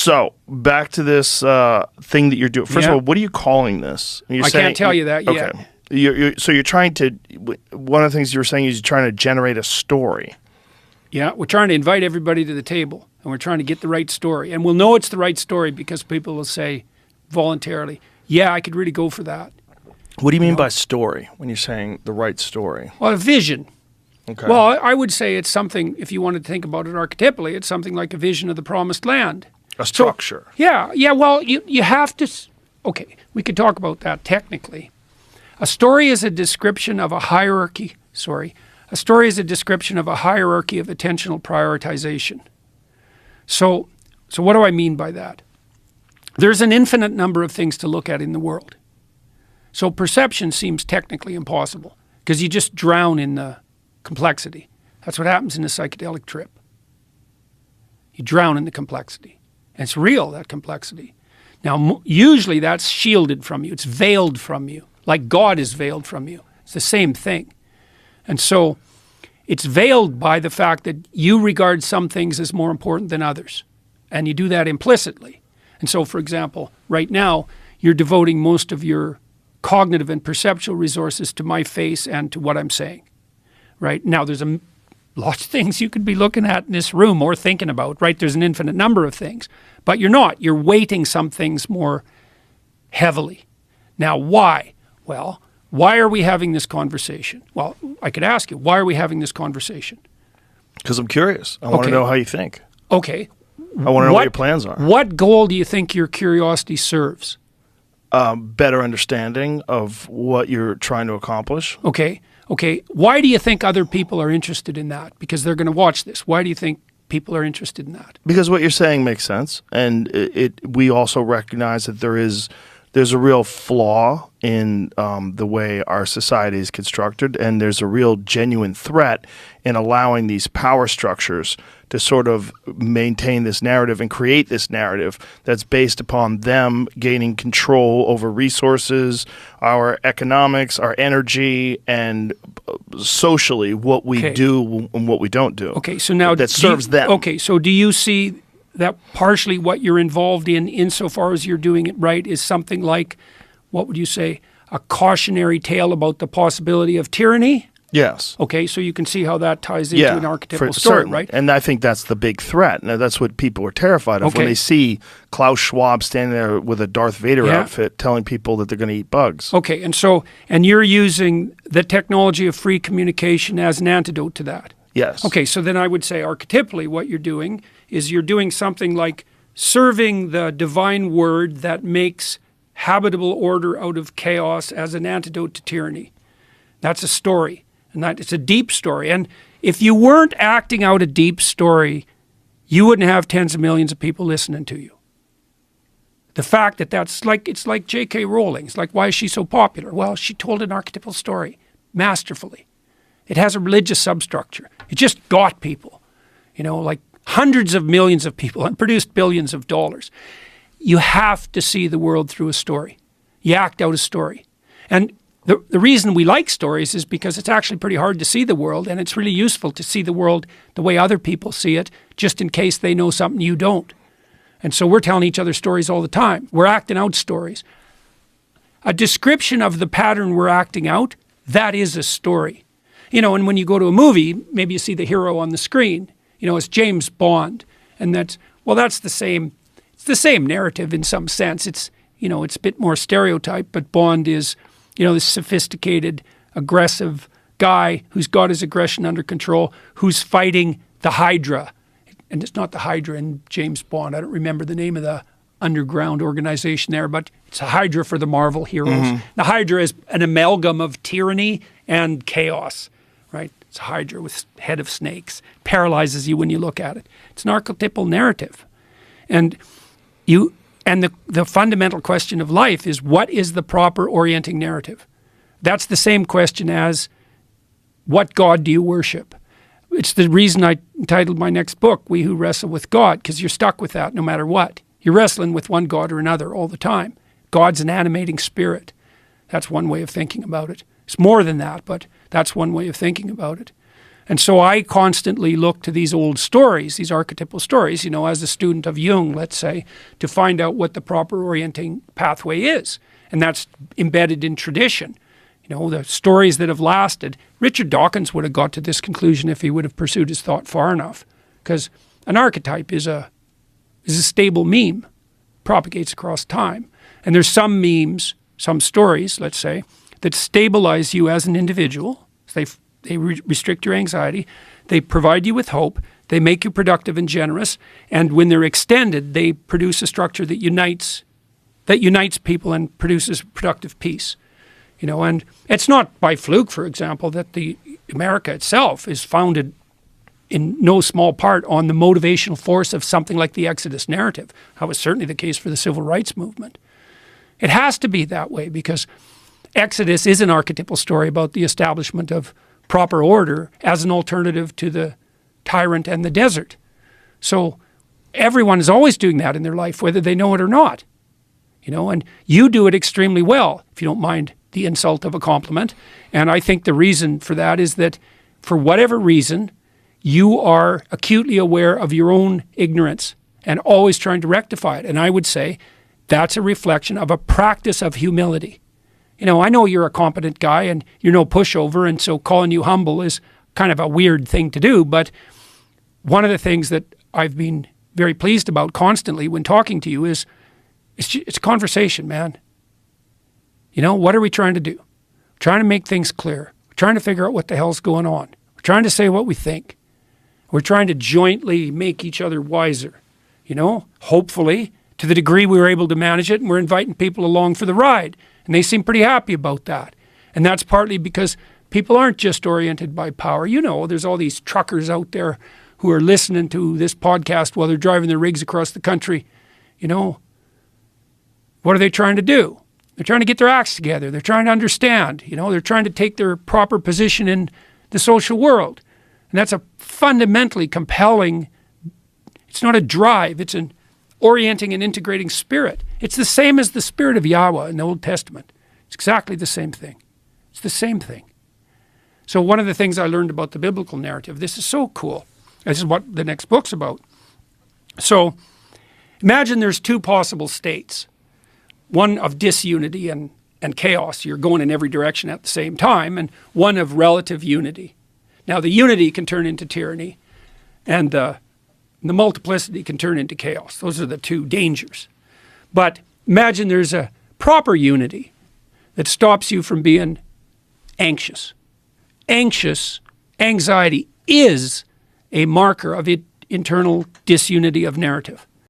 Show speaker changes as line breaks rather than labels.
So back to this thing that you're doing. First of all, what are you calling this?
I can't tell you that yet.
Okay. So you're trying to, one of the things you were saying is you're trying to generate a story.
Yeah, we're trying to invite everybody to the table, and we're trying to get the right story. And we'll know it's the right story because people will say voluntarily, yeah, I could really go for that.
What do you mean by story when you're saying the right story?
Well, a vision.
Okay.
Well, I would say it's something, if you wanted to think about it archetypally, it's something like a vision of the promised land.
A structure.
So, yeah, well, you have to, okay, we could talk about that technically. A story is a description of a hierarchy, A story is a description of a hierarchy of attentional prioritization. So what do I mean by that? There's an infinite number of things to look at in the world. So perception seems technically impossible because you just drown in the complexity. That's what happens in a psychedelic trip. You drown in the complexity. And it's real, that complexity. Now, usually that's shielded from you. It's veiled from you, like God is veiled from you. It's the same thing. And so it's veiled by the fact that you regard some things as more important than others. And you do that implicitly. And so, for example, right now, you're devoting most of your cognitive and perceptual resources to my face and to what I'm saying. Right? Now, there's lots of things you could be looking at in this room or thinking about, right? There's an infinite number of things. But you're not. You're weighting some things more heavily. Now, why? Well, why are we having this conversation? Well, I could ask you, why are we having this conversation?
Because I'm curious. I want to know how you think.
Okay.
I want to know what your plans are.
What goal do you think your curiosity serves?
Better understanding of what you're trying to accomplish.
Okay. Why do you think other people are interested in that? Because they're going to watch this. Why do you think people are interested in that?
Because what you're saying makes sense. And we also recognize that there's a real flaw in the way our society is constructed, and there's a real genuine threat in allowing these power structures to sort of maintain this narrative and create this narrative that's based upon them gaining control over resources, our economics, our energy, and socially what we do and what we don't do.
Okay, so now
that serves them.
Okay, so do you see that partially what you're involved in, insofar as you're doing it right, is something like, what would you say, a cautionary tale about the possibility of tyranny?
Yes.
Okay, so you can see how that ties into an archetypal story,
certainly.
Right?
And I think that's the big threat. Now, that's what people are terrified of when they see Klaus Schwab standing there with a Darth Vader outfit telling people that they're going to eat bugs.
Okay, and you're using the technology of free communication as an antidote to that.
Yes.
Okay, so then I would say archetypally what you're doing is you're doing something like serving the divine word that makes habitable order out of chaos as an antidote to tyranny. That's a story, and it's a deep story. And if you weren't acting out a deep story, you wouldn't have tens of millions of people listening to you. The fact that it's like J.K. Rowling. It's like, why is she so popular? Well, she told an archetypal story masterfully. It has a religious substructure. It just got people, like hundreds of millions of people, and produced billions of dollars. You have to see the world through a story. You act out a story. And the reason we like stories is because it's actually pretty hard to see the world, and it's really useful to see the world the way other people see it, just in case they know something you don't. And so we're telling each other stories all the time. We're acting out stories. A description of the pattern we're acting out, that is a story. And when you go to a movie, maybe you see the hero on the screen. It's James Bond. And that's the same. It's the same narrative in some sense. It's a bit more stereotyped, but Bond is, this sophisticated, aggressive guy who's got his aggression under control, who's fighting the Hydra. And it's not the Hydra in James Bond. I don't remember the name of the underground organization there, but it's a Hydra for the Marvel heroes. Mm-hmm. The Hydra is an amalgam of tyranny and chaos, right? It's a Hydra with head of snakes. Paralyzes you when you look at it. It's an archetypal narrative. And the fundamental question of life is, what is the proper orienting narrative? That's the same question as, what God do you worship? It's the reason I entitled my next book, We Who Wrestle with God, because you're stuck with that no matter what. You're wrestling with one God or another all the time. God's an animating spirit. That's one way of thinking about it. It's more than that, but that's one way of thinking about it. And so I constantly look to these old stories, these archetypal stories, as a student of Jung, let's say, to find out what the proper orienting pathway is. And that's embedded in tradition. The stories that have lasted. Richard Dawkins would have got to this conclusion if he would have pursued his thought far enough. Because an archetype is a stable meme, propagates across time. And there's some memes, some stories, let's say, that stabilize you as an individual. They restrict your anxiety. They provide you with hope. They make you productive and generous. And when they're extended, they produce a structure that unites people and produces productive peace. And it's not by fluke, for example, that the America itself is founded in no small part on the motivational force of something like the Exodus narrative. That was certainly the case for the civil rights movement. It has to be that way because Exodus is an archetypal story about the establishment of proper order as an alternative to the tyrant and the desert. So everyone is always doing that in their life, whether they know it or not. And you do it extremely well, if you don't mind the insult of a compliment. And I think the reason for that is that for whatever reason, you are acutely aware of your own ignorance and always trying to rectify it. And I would say that's a reflection of a practice of humility. I know you're a competent guy and you're no pushover, and so calling you humble is kind of a weird thing to do. But one of the things that I've been very pleased about constantly when talking to you is it's conversation, man. What are we trying to do? We're trying to make things clear. We're trying to figure out what the hell's going on. We're trying to say what we think. We're trying to jointly make each other wiser, hopefully to the degree we were able to manage it, and we're inviting people along for the ride. And they seem pretty happy about that. And that's partly because people aren't just oriented by power. There's all these truckers out there who are listening to this podcast while they're driving their rigs across the country. What are they trying to do? They're trying to get their acts together. They're trying to understand. They're trying to take their proper position in the social world. And that's a fundamentally compelling, it's not a drive, it's an orienting and integrating spirit. It's the same as the spirit of Yahweh in the Old Testament. It's exactly the same thing. It's the same thing. So one of the things I learned about the biblical narrative, this is so cool. This is what the next book's about. So imagine there's two possible states. One of disunity and chaos. You're going in every direction at the same time. And one of relative unity. Now the unity can turn into tyranny. And the multiplicity can turn into chaos. Those are the two dangers. But imagine there's a proper unity that stops you from being anxious. Anxiety is a marker of internal disunity of narrative.